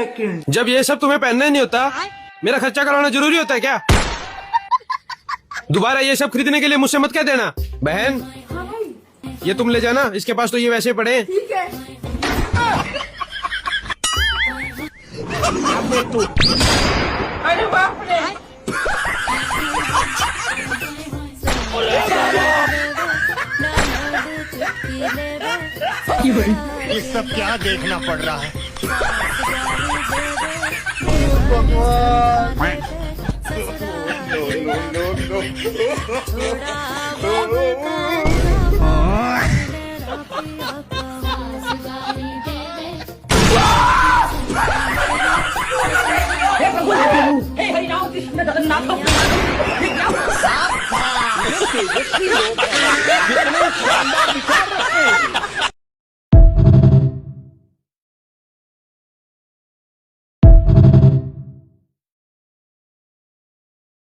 Second. जब ये सब तुम्हें पहनना ही नहीं होता, मेरा खर्चा कराना जरूरी होता है क्या? दोबारा ये सब खरीदने के लिए मुझसे मत कह देना। बहन, हाँ भाई, ये तुम ले जाना, इसके पास तो ये वैसे पड़े हैं। ठीक है। अरे बाप रे, ये सब क्या देखना पड़ रहा है? हे हरिराम कृष्ण जगन्नाथ जितने शानदार विचार रखते हैं